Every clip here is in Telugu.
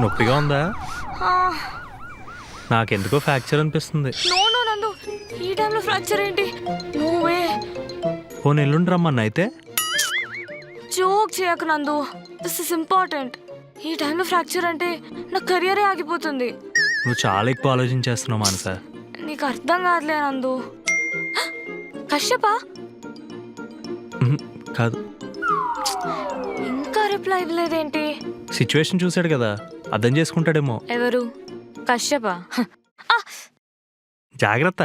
నొప్పిగా ఉందా? నాకెందుకో ఫ్రాక్చర్ అనిపిస్తుంది. నో నందు, ఈ టైంలో ఫ్రాక్చర్ ఏంటి? నువ్వే పోనీ ఎల్లుండి రమ్మన్నా అయితే. జోక్ చేయకు నందు, దిస్ ఇస్ ఇంపార్టెంట్. ఈ టైంలో ఫ్రాక్చర్ అంటే నా కెరియరే ఆగిపోతుంది. నువ్వు చాలా ఎక్కువ ఆలోచించేస్తున్నావు మానస. నీకు అర్థం కాదులే నందు. కశ్యపా కాదు, ఇంకా రిప్లై ఇవ్వలేదేంటి? సిచ్యువేషన్ చూసాడు కదా, అర్థం చేసుకుంటాడేమో. ఎవరు? కశ్యపా? జాగ్రత్త.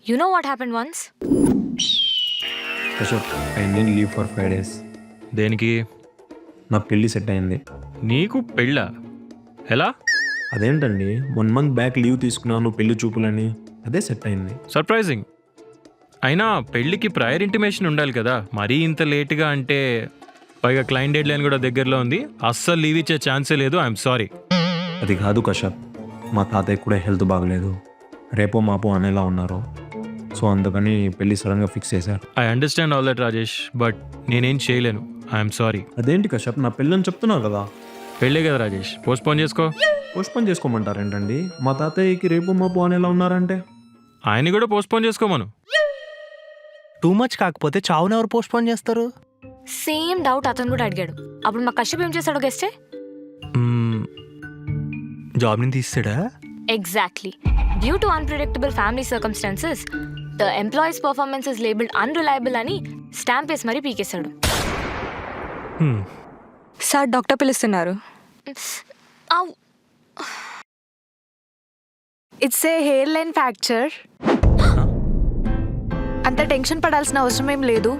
You know what happened once? Ashok, I need leave for 5 days. దేనికి? నా పెళ్ళి సెట్ అయింది. నీకు పెళ్ళా? ఎలా? అదేంటండి, 1 month బ్యాక్ లీవ్ తీసుకున్నాను పెళ్లి చూపులని, అదే సెట్ అయింది. సర్ప్రైజింగ్. అయినా పెళ్ళికి ప్రయర్ ఇంటిమేషన్ ఉండాలి కదా, మరీ ఇంత లేట్గా అంటే. పైగా క్లయింట్ డెడ్ లైన్ కూడా దగ్గరలో ఉంది, అస్సలు లీవ్ ఇచ్చే ఛాన్సే లేదు. I'm sorry. అది కాదు కశ్యప్, మా తాతయ్య కూడా హెల్త్ బాగలేదు, రేపో మాపో అనేలా ఉన్నారు. సో అందుకని పెళ్ళి సడన్గా ఫిక్స్ చేశారు. I understand all that Rajesh, but నేనేం చేయలేను. I'm sorry. అదేంటి కశ్యప్, నా పెళ్ళని చెప్తున్నారు కదా. పెళ్ళే కదా రాజేష్, పోస్ట్పోన్ చేసుకో. పోస్ట్పోన్ చేసుకోమంటారేంటండి? మా తాతయ్యకి రేపో మాపో అనేలా ఉన్నారంటే. ఆయన కూడా పోస్ట్పోన్ చేసుకోమను. టూ మచ్ కాకపోతే చావును ఎవరు పోస్ట్పోన్ చేస్తారు? సేమ్ డౌట్ అతను కూడా అడిగాడు. అప్పుడు మా కశ్యప్ ఏం చేశాడు గెస్టే? జాబ్ ని తీస్తాడా? Exactly. Due to unpredictable family circumstances, the employee's performance is labeled unreliable అని స్టాంప్ వేసి మరీ పీకేశాడు. సార్ డాక్టర్ పిలుస్తున్నారు. It's a hair line fracture. అంత టెన్షన్ పడాల్సిన అవసరం ఏం లేదు.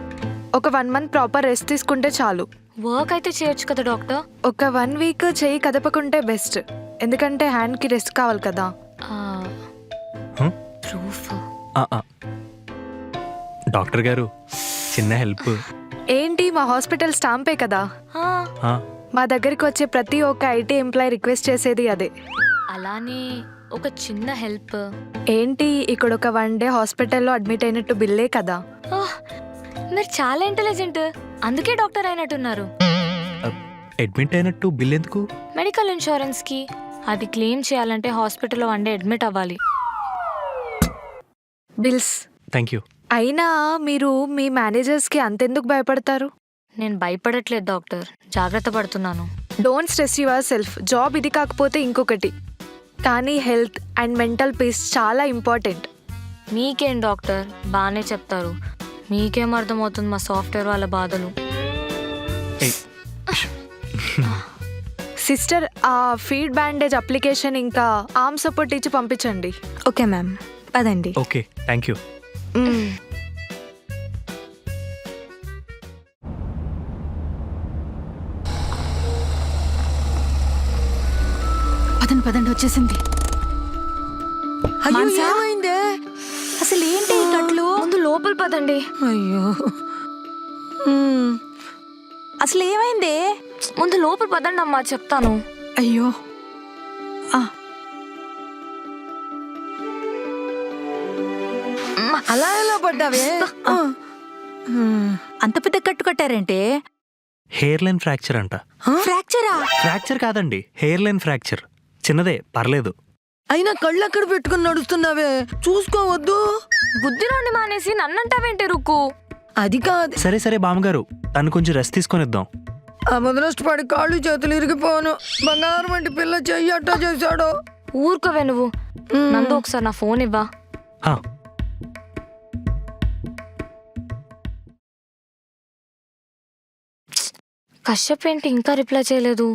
ఒక 1 month ప్రాపర్ రెస్ట్ తీసుకుంటే చాలు. వర్క్ అయితే చేయొచ్చు కదా డాక్టర్? ఒక 1 week చెయ్యి కదపకుంటే బెస్ట్, ఎందుకంటే హ్యాండ్కి రెస్ట్ కావాలి కదా. ప్రూఫ్? డాక్టర్ గారు, చిన్న హెల్ప్. ఏంటి, మా హాస్పిటల్ స్టాంపే కదా. మా దగ్గరికి వచ్చే ప్రతి ఒక్క ఐటీ ఎంప్లాయీ రిక్వెస్ట్ చేసేది అదే. అలానే ఒక చిన్న హెల్ప్. ఏంటి, ఇక్కడ ఒక 1 day హాస్పిటల్లో అడ్మిట్ అయినట్టు బిల్లే కదా. మీరు చాలా ఇంటెలిజెంట్, అందుకే డాక్టర్ అయినట్టున్నారు. అడ్మిట్ అయినట్టు బిల్ ఎందుకు? మెడికల్ ఇన్సూరెన్స్ కి. అది క్లెయిమ్ చేయాలంటే హాస్పిటల్లో 1 day అడ్మిట్ అవ్వాలి. బిల్స్. Thank you. అయినా మీరు మీ మేనేజర్స్కి అంతెందుకు భయపడతారు? నేను భయపడట్లేదు డాక్టర్, జాగ్రత్త పడుతున్నాను. Don't stress your self. Job ఇది కాకపోతే ఇంకొకటి, కానీ హెల్త్ అండ్ మెంటల్ పీస్ చాలా ఇంపార్టెంట్. మీకేం డాక్టర్, బాగానే చెప్తారు. మీకేం అర్థమవుతుంది మా సాఫ్ట్వేర్ వాళ్ళ బాధలు? సిస్టర్, ఆ ఫీడ్ బ్యాండేజ్ అప్లికేషన్ ఇంకా ఆర్మ్ సపోర్ట్ ఇచ్చి పంపించండి. ఓకే మ్యామ్, పదండి. Okay, thank you. పదండి, వచ్చేసింది. మానసా? ఏమైందే? అసలు ఏంటి ఈ కట్లు? ముందు లోపల పదండి. అయ్యో, అసలు ఏమైందే? ముందు లోపల పదండి అమ్మా, చెప్తాను. అయ్యో, అలా ఎలా పడ్డావే? అంత పెద్ద కట్టు కట్టారంటే? హెయిర్ లైన్ ఫ్రాక్చర్ అంట. ఫ్రాక్చరా? ఫ్రాక్చర్ కాదండి, హెయిర్ లైన్ ఫ్రాక్చర్. చిన్నదే, పర్లేదు. అయినా కళ్ళు అక్కడ పెట్టుకుని నడుస్తున్నావే, చూసుకోవద్దు. బుద్ధిలోండి మానేసి నన్నంటావేంటి రుక్కు? అది కాదు. సరే సరే బామ్మగారు, తను కొంచెం రెస్ట్ తీసుకొనిద్దాం. ఆ ముదనష్టపడి కాళ్ళు చేతులు ఇరిగిపోను. బంగారం వంటి పిల్ల చెయ్యి అట్టా చేశాడు. ఊరుకోవే నువ్వు. నందు, ఒకసారి నా ఫోన్ ఇవ్వా. కశ్యప్ ఏంటి ఇంకా రిప్లై చేయలేదు?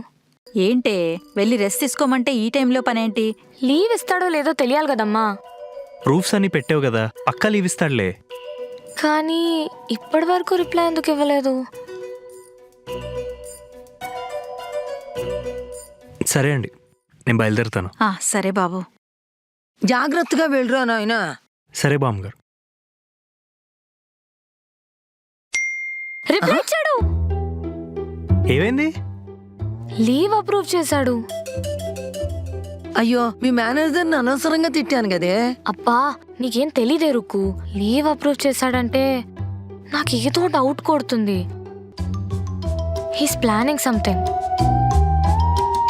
ఏంటే, వెళ్ళి రెస్ట్ తీసుకోమంటే ఈ టైంలో పనేంటి? లీవ్ ఇస్తాడో లేదో తెలియాలి కదమ్మా. ప్రూఫ్స్ అన్ని పెట్టావు కదా, పక్కా లీవ్ ఇస్తాడులే. కానీ ఇప్పటి వరకు రిప్లై ఎందుకు ఇవ్వలేదు? సరే అండి, నేను బయలుదేరుతాను. సరే బాబు, జాగ్రత్తగా వెళ్ళరా నాయనా. సరే బామ్మగారు. రిప్లై ఇచ్చాడు. ఏమైంది? లీవ్ అప్రూవ్ చేశాడు. అయ్యో, మీ మేనేజర్ని అనవసరంగా తిట్టాను కదే. అబ్బా, నీకేం తెలీదే రుక్కు. లీవ్ అప్రూవ్ చేశాడంటే నాకు ఏదో డౌట్ కొడుతుంది. He's planning something.